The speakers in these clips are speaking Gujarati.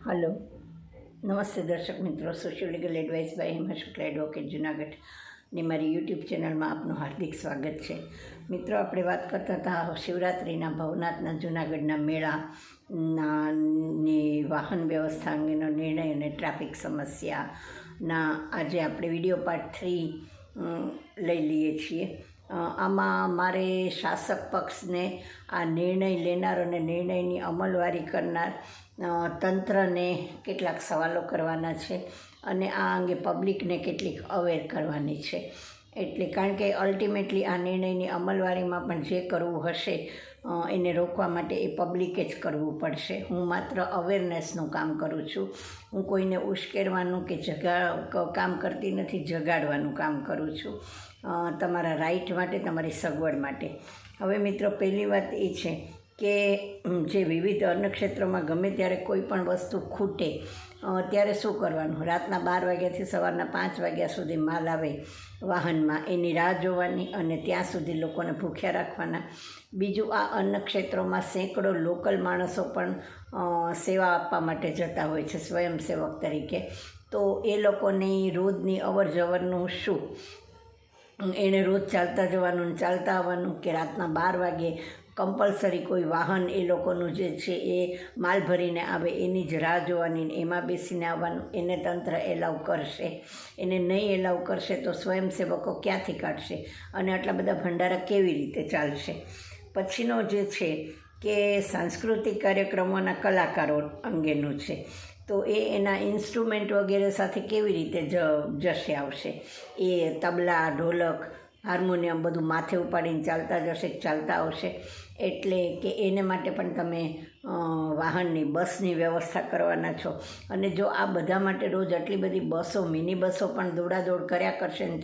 હલો, નમસ્તે દર્શક મિત્રો. Socio legal advice by Hema Shukla advocate જુનાગઢની મારી યુટ્યુબ ચેનલમાં આપનું હાર્દિક સ્વાગત છે. મિત્રો, આપણે વાત કરતા હતા શિવરાત્રિના ભવનાથના જુનાગઢના મેળાની વાહન વ્યવસ્થા અંગેનો નિર્ણય અને ટ્રાફિક સમસ્યાના આજે આપણે વિડીયો પાર્ટ 3 લઈ લઈએ છીએ. આમાં મારે શાસક પક્ષને આ નિર્ણય લેનાર અને નિર્ણયની અમલવારી કરનાર તંત્રને કેટલાક સવાલો કરવાના છે અને આ અંગે પબ્લિકને કેટલીક અવેર કરવાની છે. એટલે કારણ કે અલ્ટિમેટલી આ નિર્ણયની અમલવારીમાં પણ જે કરવું હશે એને રોકવા માટે એ પબ્લિકે જ કરવું પડશે. હું માત્ર અવેરનેસનું કામ કરું છું. હું કોઈને ઉશ્કેરવાનું કે કામ કરતી નથી, જગાડવાનું કામ કરું છું તમારા રાઇટ માટે, તમારી સગવડ માટે. હવે મિત્રો, પહેલી વાત એ છે કે જે વિવિધ અન્નક્ષેત્રોમાં ગમે ત્યારે કોઈ પણ વસ્તુ ખૂટે ત્યારે શું કરવાનું? રાતના 12 વાગ્યાથી સવારના 5 વાગ્યા સુધી માલ આવે વાહનમાં, એની રાહ જોવાની અને ત્યાં સુધી લોકોને ભૂખ્યા રાખવાના. બીજું, આ અન્નક્ષેત્રોમાં સેંકડો લોકલ માણસો પણ સેવા આપવા માટે જતા હોય છે સ્વયંસેવક તરીકે. તો એ લોકોની રોજની અવર જવરનું શું? એણે રોજ ચાલતા જવાનું, ચાલતા આવવાનું, કે રાતના 12 વાગે કમ્પલસરી કોઈ વાહન એ લોકોનું જે છે એ માલ ભરીને આવે એની જ રાહ જોવાની, એમાં બેસીને આવવાનું? એને તંત્ર એલાઉ કરશે? એને નહીં એલાઉ કરશે તો સ્વયંસેવકો ક્યાંથી કાઢશે અને આટલા બધા ભંડારા કેવી રીતે ચાલશે? પછીનો જે છે કે સાંસ્કૃતિક કાર્યક્રમોના કલાકારો અંગેનું છે. તો એના ઇન્સ્ટ્રુમેન્ટ વગેરે સાથે કેવી રીતે જશે આવશે? એ તબલા, ઢોલક, હાર્મોનિયમ બધું માથે ઉપાડીને ચાલતા જશે, ચાલતા આવશે? એટલે કે એને માટે પણ તમે વાહનની, બસની વ્યવસ્થા કરવાના છો. અને જો આ બધા માટે રોજ આટલી બધી બસો, મિની બસો પણ દોડાદોડ કર્યા કરશે અને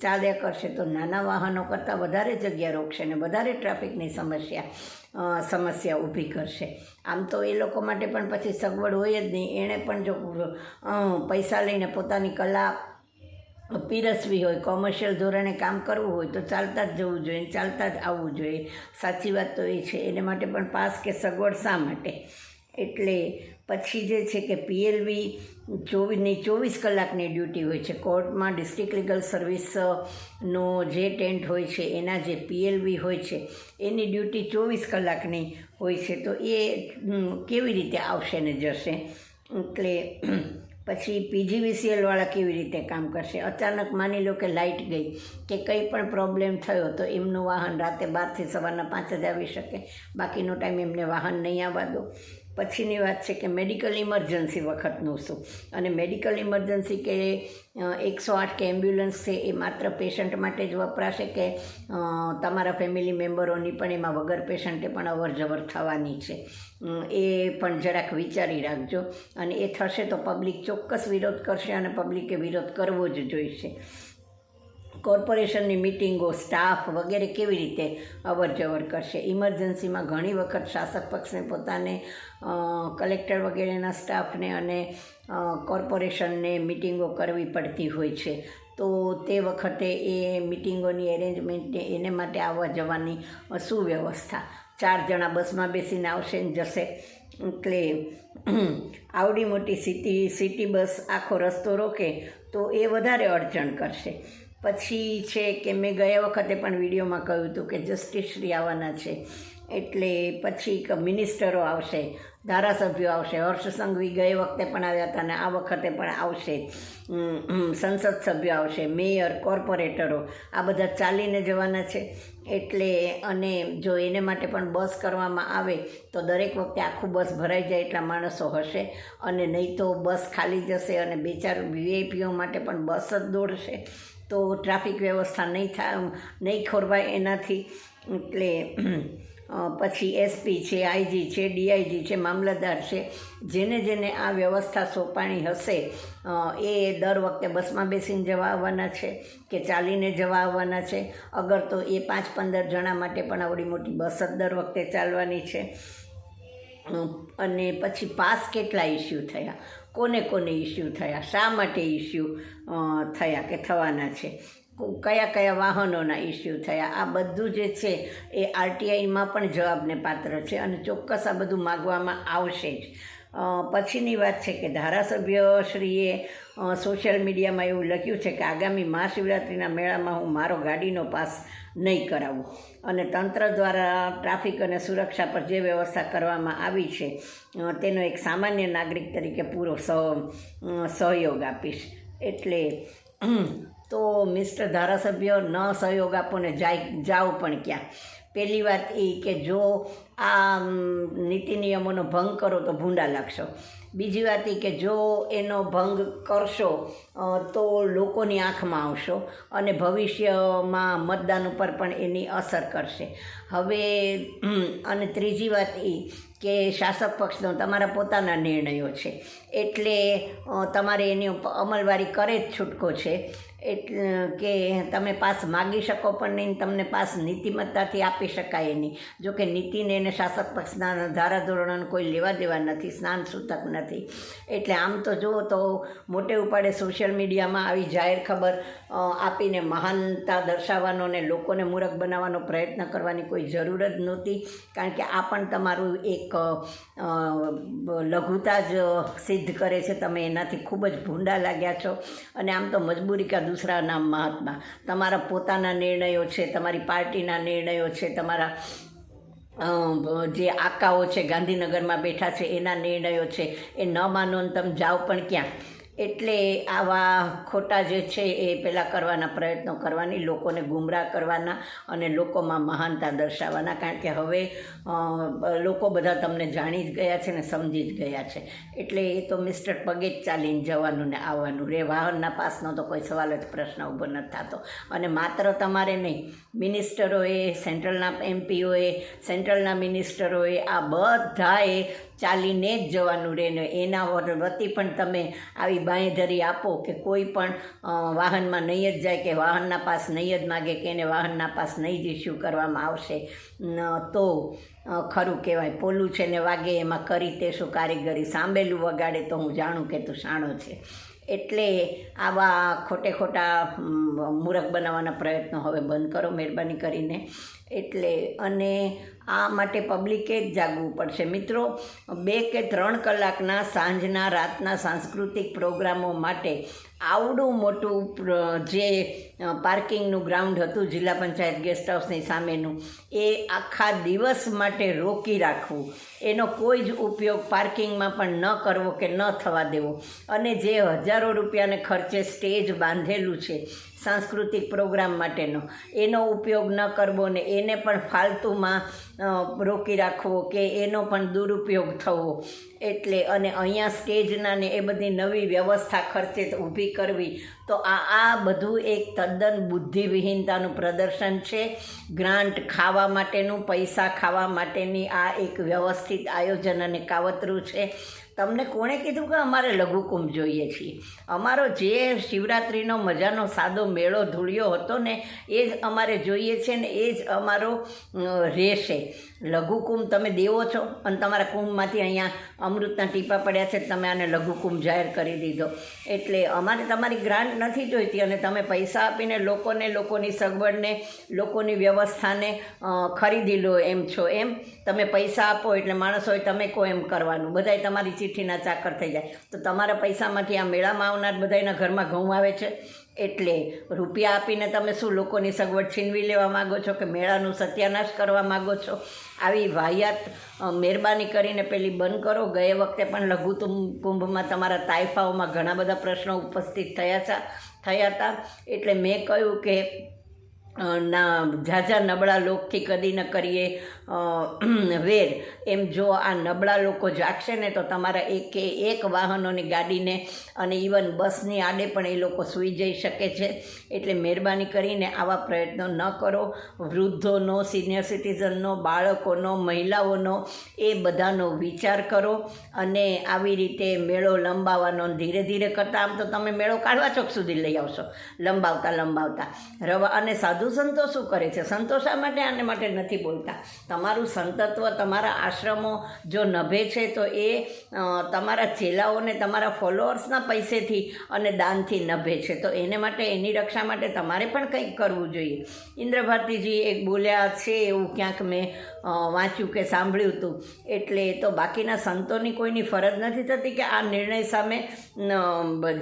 ચાલ્યા કરશે તો નાના વાહનો કરતાં વધારે જગ્યા રોકશે ને વધારે ટ્રાફિકની સમસ્યા ઊભી કરશે. આમ તો એ લોકો માટે પણ પછી સગવડ હોય જ નહીં. એણે પણ જો પૈસા લઈને પોતાની કલા પીરસવી હોય, કોમર્શિયલ ધોરણે કામ કરવું હોય તો ચાલતા જ જવું જોઈએ, ચાલતા જ આવવું જોઈએ. સાચી વાત તો એ છે. એને માટે પણ પાસ કે સગવડ શા માટે? એટલે પછી જે છે કે PLV 24 કલાકની ડ્યુટી હોય છે. કોર્ટમાં ડિસ્ટ્રિક્ટ લીગલ સર્વિસનો જે ટેન્ટ હોય છે એના જે PLV હોય છે એની ડ્યુટી 24 કલાકની હોય છે. તો એ કેવી રીતે આવશે ને જશે? એટલે પછી PGVCLવાળા કેવી રીતે કામ કરશે? અચાનક માની લો કે લાઇટ ગઈ કે કંઈ પણ પ્રોબ્લેમ થયો તો એમનું વાહન રાતે 12 થી સવારના 5 જ આવી શકે, બાકીનો ટાઈમ એમને વાહન નહીં આવવા દો. પછીની વાત છે કે મેડિકલ ઇમરજન્સી વખતનું શું? અને મેડિકલ ઇમરજન્સી કે 108 કે એમ્બ્યુલન્સ છે એ માત્ર પેશન્ટ માટે જ વપરાશે કે તમારા ફેમિલી મેમ્બરોની પણ એમાં વગર પેશન્ટે પણ અવર જવર થવાની છે? એ પણ જરાક વિચારી રાખજો. અને એ થશે તો પબ્લિક ચોક્કસ વિરોધ કરશે અને પબ્લિકે વિરોધ કરવો જ જોઈશે. કોર્પોરેશનની મિટિંગો, સ્ટાફ વગેરે કેવી રીતે અવર જવર કરશે? ઇમરજન્સીમાં ઘણી વખત શાસક પક્ષને પોતાને કલેક્ટર વગેરેના સ્ટાફને અને કોર્પોરેશનને મિટિંગો કરવી પડતી હોય છે. તો તે વખતે એ મિટિંગોની એરેન્જમેન્ટને એને માટે આવવા જવાની શું વ્યવસ્થા? 4 જણા બસમાં બેસીને આવશે ને જશે? એટલે આવડી મોટી સિટી બસ આખો રસ્તો રોકે તો એ વધારે અડચણ કરશે. પછી છે કે મેં ગયા વખતે પણ વિડીયોમાં કહ્યું હતું કે જસ્ટિસશ્રી આવવાના છે. એટલે પછી મિનિસ્ટરો આવશે, ધારાસભ્યો આવશે. હર્ષ સંઘવી ગયે વખતે પણ આવ્યા હતા અને આ વખતે પણ આવશે. સંસદ સભ્યો આવશે, મેયર, કોર્પોરેટરો, આ બધા ચાલીને જવાના છે. એટલે અને જો એને માટે પણ બસ કરવામાં આવે તો દરેક વખતે આખું બસ ભરાઈ જાય એટલા માણસો હશે અને નહીં તો બસ ખાલી જશે અને 2-4 VIPઓ માટે પણ બસ જ દોડશે. તો ટ્રાફિક વ્યવસ્થા નહીં ખોરવાય એનાથી. એટલે પછી SP છે, IG છે, DIG છે, મામલતદાર છે, જેને આ વ્યવસ્થા સોંપાણી હશે એ દર વખતે બસમાં બેસીને જવા આવવાના છે કે ચાલીને જવા આવવાના છે? અગર તો એ 5-15 જણા માટે પણ આવડી મોટી બસ જ દર વખતે ચાલવાની છે. અને પછી પાસ કેટલા ઇસ્યુ થયા? કોને ઇસ્યુ થયા? શા માટે ઇસ્યુ થયા કે થવાના છે? કયા વાહનોના ઇસ્યુ થયા? આ બધું જે છે એ RTIમાં પણ જવાબને પાત્ર છે અને ચોક્કસ આ બધું માગવામાં આવશે જ. પછીની વાત છે કે ધારાસભ્યશ્રીએ સોશિયલ મીડિયામાં એવું લખ્યું છે કે આગામી મહાશિવરાત્રિના મેળામાં હું મારો ગાડીનો પાસ નહીં કરાવું, અને તંત્ર દ્વારા ટ્રાફિક અને સુરક્ષા પર જે વ્યવસ્થા કરવામાં આવી છે તેનો એક સામાન્ય નાગરિક તરીકે પૂરો સહયોગ આપીશ. એટલે તો મિસ્ટર ધારાસભ્ય, ન સહયોગ આપો ને જાઓ પણ ક્યાં. પહેલી વાત એ કે જો આ નીતિ નિયમોનો ભંગ કરો તો ભૂંડા લાગશો. બીજી વાત એ કે જો એનો ભંગ કરશો તો લોકોની આંખમાં આવશો અને ભવિષ્યમાં મતદાન ઉપર પણ એની અસર કરશે. હવે અને ત્રીજી વાત એ કે શાસક પક્ષનો તમારા પોતાના નિર્ણયો છે, એટલે તમારે એની અમલવારી કરે જ છૂટકો છે. એટલે કે તમે પાસ માગી શકો પણ નહીં, તમને પાસ નીતિમત્તાથી આપી શકાય નહીં. જોકે નીતિને એને શાસક પક્ષના ધારાધોરણોને કોઈ લેવા દેવા નથી, સ્નાન સૂતક નથી. એટલે આમ તો જુઓ તો મોટે ઉપાડે સોશિયલ મીડિયામાં આવી જાહેર ખબર આપીને મહાનતા દર્શાવવાનો ને લોકોને મૂરખ બનાવવાનો પ્રયત્ન કરવાની કોઈ જરૂર જ નહોતી, કારણ કે આ પણ તમારું એક લઘુતા જ સિદ્ધ કરે છે. તમે એનાથી ખૂબ જ ભૂંડા લાગ્યા છો. અને આમ તો મજબૂરી કા દૂસરા નામ મહાત્મા. તમારા પોતાના નિર્ણયો છે, તમારી પાર્ટીના નિર્ણયો છે, તમારા જે આકાઓ છે ગાંધીનગરમાં બેઠા છે એના નિર્ણયો છે, એ ન માનો ને તમે જાઓ પણ ક્યાં. એટલે આવા ખોટા જે છે એ પહેલાં કરવાના પ્રયત્નો કરવાની, લોકોને ગુમરાહ કરવાના અને લોકોમાં મહાનતા દર્શાવવાના, કારણ કે હવે લોકો બધા તમને જાણી જ ગયા છે ને સમજી જ ગયા છે. એટલે એ તો મિસ્ટર પગે જ ચાલીને જવાનું ને આવવાનું રે. વાહનના પાસનો તો કોઈ સવાલ જ પ્રશ્ન ઊભો નથી થતો. અને માત્ર તમારે નહીં, મિનિસ્ટરોએ, સેન્ટ્રલના એમપીઓએ, સેન્ટ્રલના મિનિસ્ટરોએ, આ બધાએ ચાલીને જ જવાનું રહે ને એના વતી પણ તમે આવી બાંયધરી આપો કે કોઈ પણ વાહનમાં નહીં જ જાય, કે વાહનના પાસ નહીં જ માગે, કે એને વાહનના પાસ નહીં જ ઇસ્યુ કરવામાં આવશે, તો ખરું કહેવાય. પોલું છે ને વાગે એમાં કરી તે શું કારીગરી, સાંભેલું વગાડે તો હું જાણું કે તું શાણો છે. એટલે આવા ખોટા મૂરખ બનાવવાના પ્રયત્નો હવે બંધ કરો મહેરબાની કરીને. એટલે અને આ માટે પબ્લિકે જ જાગવું પડશે મિત્રો. 2 કે 3 કલાકના સાંજના રાતના સાંસ્કૃતિક પ્રોગ્રામો માટે આવડું મોટું જે પાર્કિંગનું ગ્રાઉન્ડ હતું જિલ્લા પંચાયત ગેસ્ટ હાઉસની સામેનું, એ આખા દિવસ માટે રોકી રાખવું, એનો કોઈ જ ઉપયોગ પાર્કિંગમાં પણ ન કરવો કે ન થવા દેવો. અને જે હજારો રૂપિયાને ખર્ચે સ્ટેજ બાંધેલું છે સાંસ્કૃતિક પ્રોગ્રામ માટેનો, એનો ઉપયોગ ન કરવો ને એને પણ ફાલતુમાં રોકી રાખવો કે એનો પણ દુરુપયોગ થવો. એટલે અને અહીંયા સ્ટેજના ને એ બધી નવી વ્યવસ્થા ખર્ચે ઊભી કરવી, તો આ બધું એક તદ્દન બુદ્ધિવિહીનતાનું પ્રદર્શન છે. ગ્રાન્ટ ખાવા માટેનું, પૈસા ખાવા માટેની આ એક વ્યવસ્થિત આયોજન અને કાવતરું છે. તમને કોણે કીધું કે અમારે લઘુકુંભ જોઈએ છીએ? અમારો જે શિવરાત્રિનો મજાનો સાદો મેળો ધૂળિયો હતો ને એ જ અમારે જોઈએ છે ને એ જ અમારો રહેશે. લઘુકુંભ તમે દેવો છો અને તમારા કુંભમાંથી અહીંયા અમૃતના ટીપા પડ્યા છે, તમે આને લઘુકુંભ જાહેર કરી દીધો. એટલે અમારે તમારી ગ્રાન્ટ નથી જોઈતી અને તમે પૈસા આપીને લોકોની સગવડને, લોકોની વ્યવસ્થાને ખરીદી લો એમ છો. એમ તમે પૈસા આપો એટલે માણસોએ તમે કહો એમ કરવાનું, બધાય તમારી ચિઠ્ઠીના ચાકર થઈ જાય. તો તમારા પૈસામાંથી આ મેળામાં આવનાર બધાના ઘરમાં ઘઉં આવે છે. એટલે રૂપિયા આપીને તમે શું લોકોની સગવડ છીનવી લેવા માગો છો કે મેળાનું સત્યાનાશ કરવા માગો છો? આવી વાહિયાત મહેરબાની કરીને પેલી બંધ કરો. ગયે વખતે પણ લઘુકુંભમાં તમારા તાઇફાઓમાં ઘણા બધા પ્રશ્નો ઉપસ્થિત થયા હતા. એટલે મેં કહ્યું કે ઝાઝા નબળા લોકથી કદી ન કરીએ વેર. એમ જો આ નબળા લોકો જાગશે ને તો તમારા એક વાહનોની ગાડીને અને ઇવન બસની આડે પણ એ લોકો સૂઈ જઈ શકે છે. એટલે મહેરબાની કરીને આવા પ્રયત્નો ન કરો. વૃદ્ધોનો, સિનિયર સિટીઝનનો, બાળકોનો, મહિલાઓનો એ બધાનો વિચાર કરો અને આવી રીતે મેળો લંબાવવાનો ધીરે ધીરે કરતાં આમ તો તમે મેળો કાઢવા ચોક સુધી લઈ આવશો લંબાવતા. અને સાધુ સાધુ સંતો શું કરે છે? સંતો શા માટે આને માટે નથી બોલતા? તમારું સંતત્વ તમારા આશ્રમો જો નભે છે તો એ તમારા ચેલાઓને તમારા ફોલોઅર્સના પૈસેથી અને દાનથી નભે છે. તો એને માટે એની રક્ષા માટે તમારે પણ કંઈક કરવું જોઈએ. ઇન્દ્ર ભારતીજી એક બોલ્યા છે એવું ક્યાંક મેં વાંચ્યું કે સાંભળ્યું હતું. એટલે તો બાકીના સંતોની કોઈની ફરજ નથી થતી કે આ નિર્ણય સામે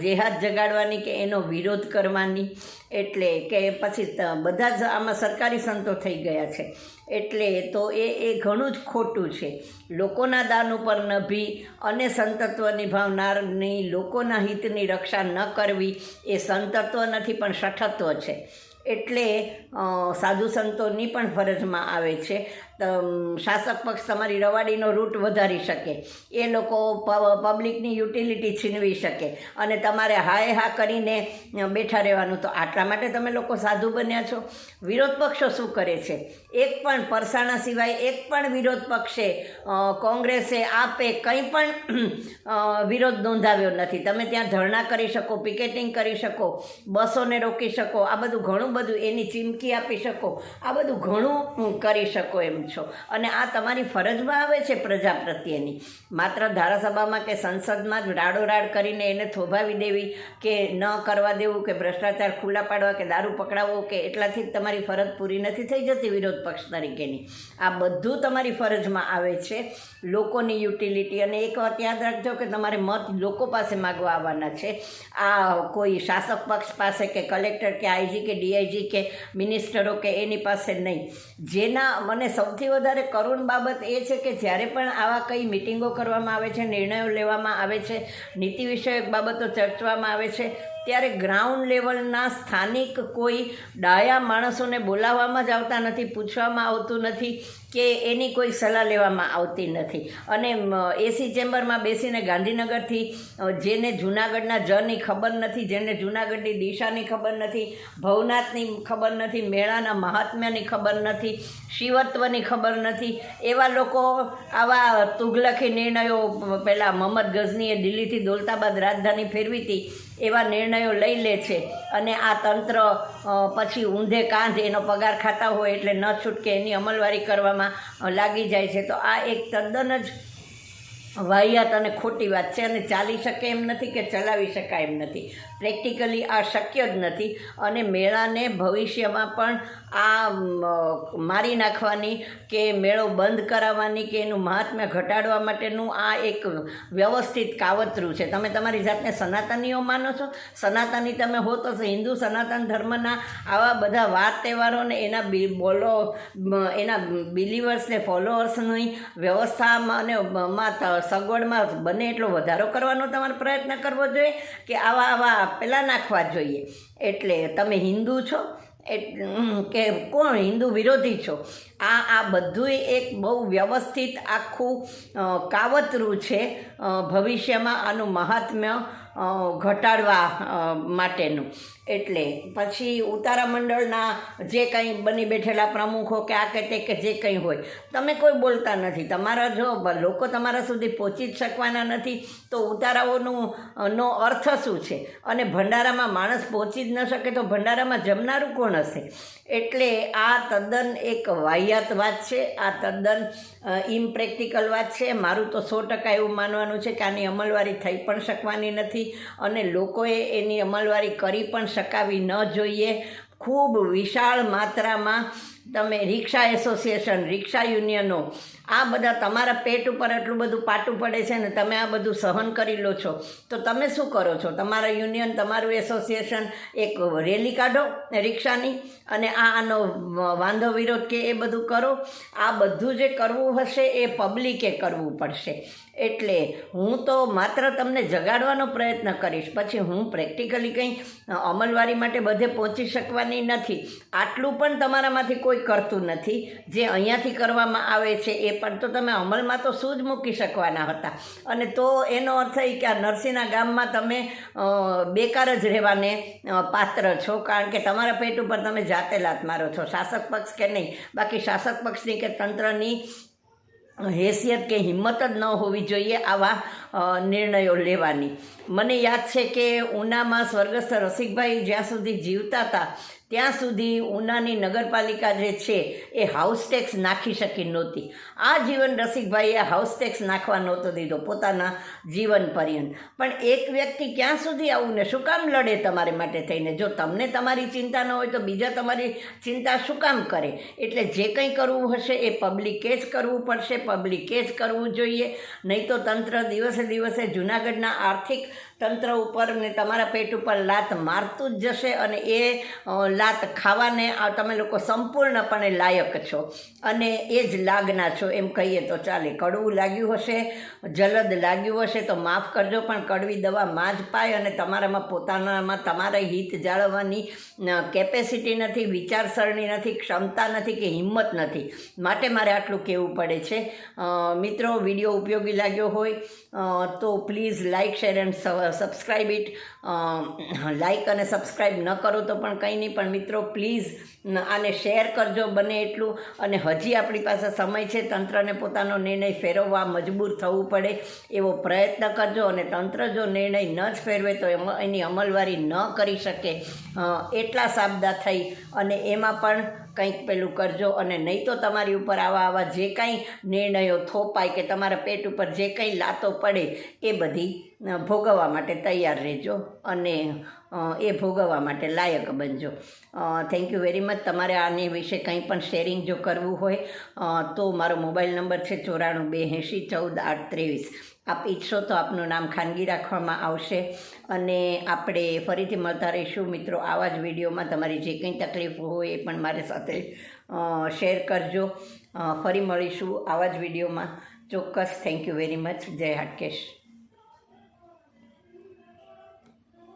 જેહાદ જગાડવાની કે એનો વિરોધ કરવાની. એટલે કે પછી બધા જ આમાં સરકારી સંતો થઈ ગયા છે. એટલે તો એ ઘણું જ ખોટું છે. લોકોના દાન ઉપર નભી અને સંતત્વ નિભાવનારની લોકોના હિતની રક્ષા ન કરવી એ સંતત્વ નથી પણ શઠત્વ છે. એટલે સાધુ સંતોની પણ ફરજમાં આવે છે. શાસક પક્ષ તમારી રવાડીનો રૂટ વધારી શકે, એ લોકો પબ્લિકની યુટિલિટી છીનવી શકે અને તમારે હાય હા કરીને બેઠા રહેવાનું. તો આટલા માટે તમે લોકો સાધુ બન્યા છો. વિરોધ પક્ષો શું કરે છે? એક પણ પરસાણા સિવાય એક પણ વિરોધ પક્ષે કોંગ્રેસે આપે કંઈ પણ વિરોધ નોંધાવ્યો નથી. તમે ત્યાં ધરણા કરી શકો, પિકેટિંગ કરી શકો, બસોને રોકી શકો, આ બધું ઘણું બધું, એની ચીમકી આપી શકો, આ બધું ઘણું કરી શકો એમ છો. અને આ તમારી ફરજમાં આવે છે પ્રજા પ્રત્યેની. માત્ર ધારાસભામાં કે સંસદમાં જ રાડોરાડ કરીને એને થોભાવી દેવી કે ન કરવા દેવું કે ભ્રષ્ટાચાર ખુલ્લા પાડવા કે દારૂ પકડાવવો કે એટલાથી જ તમારી ફરજ પૂરી નથી થઈ જતી વિરોધ પક્ષ તરીકેની. આ બધું તમારી ફરજમાં આવે છે, લોકોની યુટિલિટી. અને એક વાત યાદ રાખજો કે તમારે મત લોકો પાસે માગવા આવવાના છે. આ કોઈ શાસક પક્ષ પાસે કે કલેક્ટર કે આઈજી કે ડીઆઈજી કે મિનિસ્ટરો કે એની પાસે નહીં. જેના મને સૌથી વધારે કરુણ બાબત એ છે કે જ્યારે પણ આવા કંઈ મિટિંગો કરવામાં આવે છે, નિર્ણયો લેવામાં આવે છે, નીતિ વિષયક બાબતો ચર્ચવામાં આવે છે, ત્યારે ગ્રાઉન્ડ લેવલના સ્થાનિક કોઈ ડાયા માણસોને બોલાવવામાં જ આવતા નથી, પૂછવામાં આવતું નથી કે એની કોઈ સલાહ લેવામાં આવતી નથી. અને એસી ચેમ્બરમાં બેસીને ગાંધીનગરથી જેને જૂનાગઢના જની ખબર નથી, જેને જૂનાગઢની દિશાની ખબર નથી, ભવનાથની ખબર નથી, મેળાના મહાત્મ્યની ખબર નથી, શિવત્વની ખબર નથી, એવા લોકો આવા તુગલખી નિર્ણયો, પહેલાં મોહમ્મદ ગઝનીએ દિલ્હીથી દૌલતાબાદ રાજધાની ફેરવી હતી, એવા નિર્ણયો લઈ લે છે. અને આ તંત્ર પછી ઊંધે કાંધ એનો પગાર ખાતા હોય એટલે ન છૂટકે એની અમલવારી કરવામાં લાગી જાય છે. તો આ એક તદ્દન જ વાહિયાત અને ખોટી વાત છે અને ચાલી શકે એમ નથી કે ચલાવી શકાય એમ નથી. પ્રેક્ટિકલી આ શક્ય જ નથી. અને મેળાને ભવિષ્યમાં પણ આ મારી નાખવાની કે મેળો બંધ કરાવવાની કે એનું મહાત્મ્ય ઘટાડવા માટેનું આ એક વ્યવસ્થિત કાવતરું છે. તમે તમારી જાતને સનાતનીઓ માનો છો? સનાતની તમે હો તો હિન્દુ સનાતન ધર્મના આવા બધા વાર તહેવારોને એના એના બિલીવર્સને ફોલોઅર્સની વ્યવસ્થામાં અને સગવડમાં બને એટલો વધારો કરવાનો તમારે પ્રયત્ન કરવો જોઈએ કે આવા પેલા નાખવા જોઈએ. એટલે તમે હિન્દુ છો કે કોણ હિન્દુ વિરોધી છો? આ બધું એક બહુ વ્યવસ્થિત આખું કાવતરું છે ભવિષ્યમાં આનું મહાત્મ્ય ઘટાડવા માટેનું. એટલે પછી ઉતારા મંડળના જે કંઈ બની બેઠેલા પ્રમુખો કે આ કે તે કે જે કંઈ હોય, તમે કોઈ બોલતા નથી. તમારા જો લોકો તમારા સુધી પહોંચી જ શકવાના નથી તો ઉતારાઓનો અર્થ શું છે? અને ભંડારામાં માણસ પહોંચી જ ન શકે તો ભંડારામાં જમનારું કોણ હશે? એટલે આ તદ્દન એક વાહિયાત વાત છે, આ તદ્દન ઇમ્પ્રેક્ટિકલ વાત છે. મારું તો 100% એવું માનવાનું છે કે આની અમલવારી થઈ પણ શકવાની નથી અને લોકોએ એની અમલવારી કરી પણ શકાવી ન જોઈએ. ખૂબ વિશાળ માત્રામાં તમે રિક્ષા એસોસિએશન, રિક્ષા યુનિયનો, આ બધા તમારા પેટ ઉપર આટલું બધું પાટું પડે છે ને તમે આ બધું સહન કરી લો છો તો તમે શું કરો છો? તમારા યુનિયન, તમારું એસોસિએશન એક રેલી કાઢો રિક્ષાની અને આનો વાંધો વિરોધ કે એ બધું કરો. આ બધું જે કરવું હશે એ પબ્લિકે કરવું પડશે. એટલે હું તો માત્ર તમને જગાડવાનો પ્રયત્ન કરીશ, પછી હું પ્રેક્ટિકલી કંઈ અમલવારી માટે બધે પહોંચી શકવાની નથી. આટલું પણ તમારામાંથી કોઈ કરતું નથી. જે અહીંયાથી કરવામાં આવે છે એ પણ તો તમે અમલમાં તો શું જ મૂકી શકવાના હતા. અને તો એનો અર્થ એ કે આ નરસિંહના ગામમાં તમે બેકાર જ રહેવાને પાત્ર છો, કારણ કે તમારા પેટ ઉપર તમે જાતે લાત મારો છો, શાસક પક્ષ કે નહીં. બાકી શાસક પક્ષની કે તંત્રની હેસિયત કે હિંમત જ ન હોવી જોઈએ આવા નિર્ણયો લેવાની. મને યાદ છે કે ઉનામાં સ્વર્ગસ્થ રસિકભાઈ જ્યાં સુધી જીવતા હતા ત્યાં સુધી ઉનાની નગરપાલિકા જે છે એ હાઉસ ટેક્સ નાખી શકી નહોતી. આ જીવન રસિકભાઈએ હાઉસ ટેક્સ નાખવા નહોતો દીધો પોતાના જીવન પર્યંત. પણ એક વ્યક્તિ ક્યાં સુધી આવું ને શું કામ લડે તમારી માટે થઈને? જો તમને તમારી ચિંતા ન હોય તો બીજા તમારી ચિંતા શું કામ કરે? એટલે જે કંઈ કરવું હશે એ પબ્લિકે જ કરવું પડશે, પબ્લિકે જ કરવું જોઈએ. નહીં તો તંત્ર દિવસે દિવસે જૂનાગઢના આર્થિક તંત્ર ઉપર ને તમારા પેટ ઉપર લાત મારતું જ જશે અને એ લાત ખાવાને તમે લોકો સંપૂર્ણપણે લાયક છો અને એ જ લાગના છો એમ કહીએ તો ચાલે. કડવું લાગ્યું હશે, જલદ લાગ્યું હશે તો માફ કરજો, પણ કડવી દવા માં જ પાય અને તમારામાં પોતાનામાં તમારા હિત જાળવવાની કેપેસિટી નથી, વિચારસરણી નથી, ક્ષમતા નથી કે હિંમત નથી. માટે મારે આટલું કહેવું પડે છે. મિત્રો, વિડીયો ઉપયોગી લાગ્યો હોય તો please like, share and subscribe it. Like અને સબસ્ક્રાઈબ ન કરો તો પણ કંઈ નહીં, પણ મિત્રો પ્લીઝ આને શેર કરજો બને એટલું. અને હજી આપણી પાસે સમય છે, તંત્રને પોતાનો નિર્ણય ફેરવવા મજબૂર થવું પડે એવો પ્રયત્ન કરજો. અને તંત્ર જો નિર્ણય ન જ ફેરવે તો એની અમલવારી ન કરી શકે એટલા સાબદા થઈ અને એમાં પણ કંઈક પેલું કરજો. અને નહીં તો તમારી ઉપર આવા જે કાંઈ નિર્ણયો થોપાય કે તમારા પેટ ઉપર જે કંઈ લાતો પડે એ બધી ભોગવવા માટે તૈયાર રહેજો અને એ ભોગવવા માટે લાયક બનજો. Thank you very much. તમારે આની વિશે કંઈ પણ શેરિંગ જો કરવું હોય તો મારો મોબાઈલ નંબર છે 9428140823. આપ ઈચ્છો તો આપનું નામ ખાનગી રાખવામાં આવશે અને આપણે ફરીથી મળતા રહીશું મિત્રો આવા જ વિડીયોમાં. તમારી જે કંઈ તકલીફ હોય એ પણ મારી સાથે શેર કરજો. ફરી મળીશું આવા જ વિડીયોમાં ચોક્કસ. Thank you very much. જય હાટકેશ.